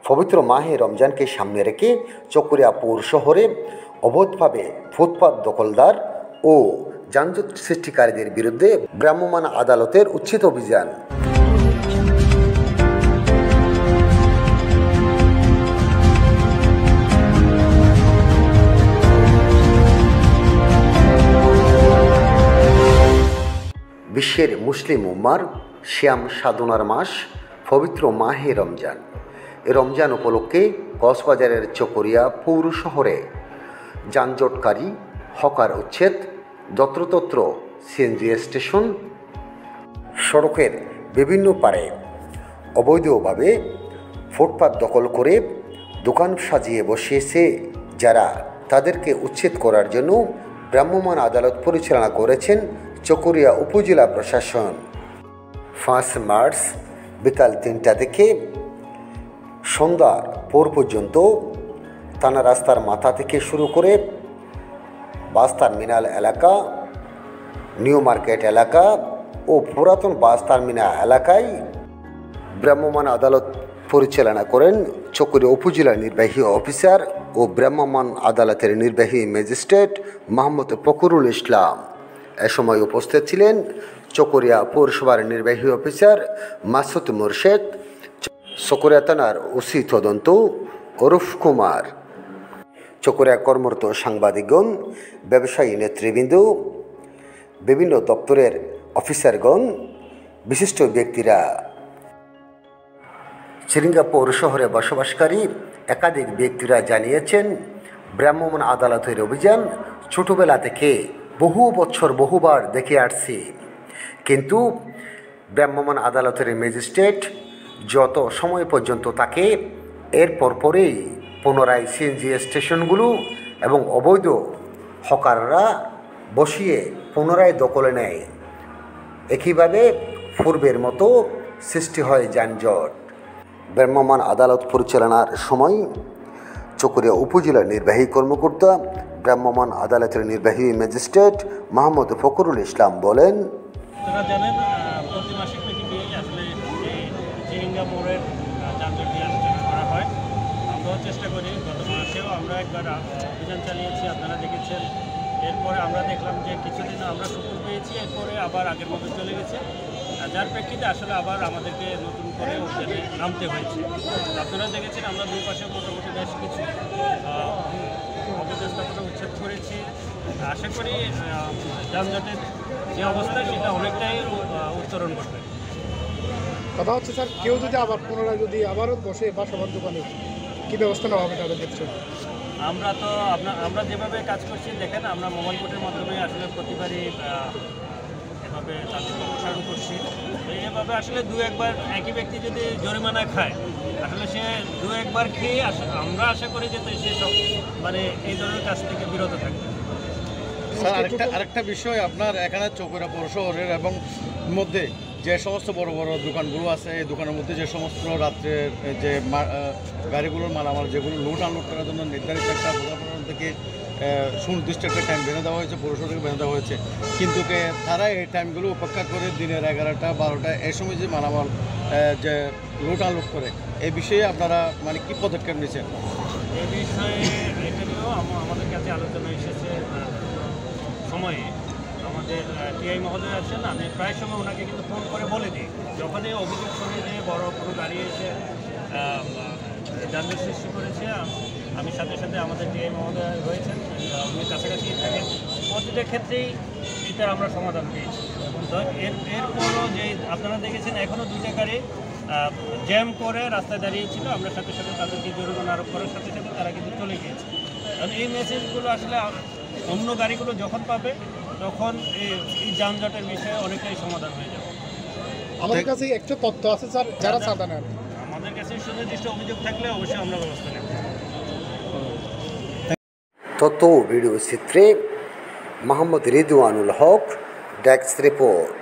পবিত্র মাহে রমজানকে সামনে রেখে চকরিয়া পৌর শহরে অবৈধভাবে ফুটপাত দখলদার ও যানজট সৃষ্টিকারীদের বিরুদ্ধে ভ্রাম্যমাণ আদালতের উচ্ছেদ অভিযান। বিশ্বের মুসলিম উম্মার শ্যাম সাধনার মাস পবিত্র মাহে রমজান। এই রমজান উপলক্ষে কক্সবাজারের চকরিয়া পৌর শহরে যানজটকারী হকার উচ্ছেদ, যত্রতত্র সিএনজি স্টেশন, সড়কের বিভিন্ন পারে অবৈধভাবে ফুটপাত দখল করে দোকান সাজিয়ে বসিয়েছে যারা, তাদেরকে উচ্ছেদ করার জন্য ভ্রাম্যমাণ আদালত পরিচালনা করেছেন চকরিয়া উপজেলা প্রশাসন। 5 মার্চ বিকাল 3টা থেকে সন্ধ্যার পর পর্যন্ত থানা রাস্তার মাথা থেকে শুরু করে বাস টার্মিনাল এলাকা, নিউ মার্কেট এলাকা ও পুরাতন বাস টার্মিনাল এলাকায় ভ্রাম্যমাণ আদালত পরিচালনা করেন চকরিয়া উপজেলা নির্বাহী অফিসার ও ভ্রাম্যমাণ আদালতের নির্বাহী ম্যাজিস্ট্রেট মোহাম্মদ ফখরুল ইসলাম। এ সময় উপস্থিত ছিলেন চকরিয়া পৌরসভার নির্বাহী অফিসার মাসুদ মোরশেদ, চকরিয়া থানার ওসি তদন্ত অরুফ কুমার, চকরিয়া কর্মরত সাংবাদিকগণ, ব্যবসায়ী নেতৃবৃন্দ, বিভিন্ন দপ্তরের অফিসারগণ, বিশিষ্ট ব্যক্তিরা। চিরিঙ্গা পৌর শহরে বসবাসকারী একাধিক ব্যক্তিরা জানিয়েছেন, ভ্রাম্যমাণ আদালতের অভিযান ছোটবেলা থেকে বহু বছর বহুবার দেখে আসছি, কিন্তু ভ্রাম্যমাণ আদালতের ম্যাজিস্ট্রেট যত সময় পর্যন্ত থাকে এর পরপরেই পুনরায় সিএনজি স্টেশনগুলো এবং অবৈধ হকাররা বসিয়ে পুনরায় দখলে নেয়। একইভাবে পূর্বের মতো সৃষ্টি হয় যানজট। ভ্রাম্যমাণ আদালত পরিচালনার সময় চকরিয়া উপজেলার নির্বাহী কর্মকর্তা, ভ্রাম্যমাণ আদালতের নির্বাহী ম্যাজিস্ট্রেট মোহাম্মদ ফখরুল ইসলাম বলেন, আপনারা জানেন প্রতি মাসে আসলে এই চিরিঙ্গা মোড়ের যানজট নিয়ে আলোচনা করা হয়। আমরাও চেষ্টা করি, গত মাসেও আমরা একবার অভিযান চালিয়েছি, আপনারা দেখেছেন। এরপরে আমরা দেখলাম যে কিছুদিন আমরা সুফল পেয়েছি, এরপরে আবার আগের মতো চলে গেছে, যার প্রেক্ষিতে আসলে আবার আমাদেরকে নতুন করে অভিযানে নামতে হয়েছে। আপনারা দেখেছেন আমরা দুই পাশে মোটামুটি বেশ কিছু অবস্থাপনা উচ্ছেদ করেছি। আশা করি যানজটের যে অবস্থা সেটা অনেকটাই উত্তরণ করবে। কথা হচ্ছে স্যার, কেউ যদি আবার পুনরায় যদি আবারও বসে বা সবার দোকানে কী ব্যবস্থা নেওয়া হবে তাদের ক্ষেত্রে? আমরা যেভাবে কাজ করছি দেখেন, আমরা মোবাইল কোর্টের মাধ্যমে আসলে প্রতিবারই এভাবে তাদেরকে প্রসারণ করছি। তো এভাবে আসলে দু একবার একই ব্যক্তি যদি জরিমানা খায়, আসলে সে দু একবার খেয়ে আমরা আশা করি যে সে সব এই ধরনের কাজ থেকে বিরত থাকবে। স্যার, আরেকটা বিষয়, আপনার এখানে চকরিয়া পৌর শহরের এবং মধ্যে যে সমস্ত বড় বড় দোকানগুলো আছে, এই দোকানের মধ্যে যে সমস্ত রাত্রের যে গাড়িগুলোর মালামাল যেগুলো লোড আনলোড করার জন্য নির্ধারিত একটা প্রশাসন থেকে সুনির্দিষ্ট একটা টাইম বেঁধে দেওয়া হয়েছে, পৌরসভা থেকে বেঁধে দেওয়া হয়েছে, কিন্তু তারা এই টাইমগুলো উপেক্ষা করে দিনের 11টা 12টা এই সময় যে মালামাল যে লোড আনলোড করে, এই বিষয়ে আপনারা কী পদক্ষেপ নিয়েছেন? এই বিষয়ে এটা নিয়েও আমাদের কাছে আলোচনা এসেছে সময়ে। আমাদের টিআই মহোদয় আছেন, আমি প্রায় সময় ওনাকে কিন্তু ফোন করে বলে দিই, যখনই অভিযোগ শুনে যে বড় কোনো গাড়ি এসে যানজট সৃষ্টি করেছে, আমি সাথে সাথে আমাদের টিআই মহোদয় রয়েছেন, উনি কাছাকাছি থাকেন, প্রতিটা ক্ষেত্রেই এটা আমরা সমাধান পেয়েছি। তো এরপরও যে আপনারা দেখেছেন এখনও দুইটা গাড়ি জ্যাম করে রাস্তায় দাঁড়িয়েছিল, আমরা সাথে সাথে তাদেরকে জরিমানা আরোপ করার সাথে সাথে তারা কিন্তু চলে গিয়েছে। কারণ এই মেসেজগুলো আসলে অন্য গাড়িগুলো যখন পাবে তখন এই যানজটের বিষয়ে অনেকটাই সমাধান হয়ে যাবে। আমাদের কাছে একটা তথ্য আছে স্যার, যারা চাঁদা নেন, আমাদের কাছে সুনির্দিষ্ট অভিযোগ থাকলে অবশ্যই আমরা ব্যবস্থা নেব। তথ্য ও ভিডিও চিত্রে মোহাম্মদ রিদওয়ানুল হক, ডেস্ক রিপোর্ট।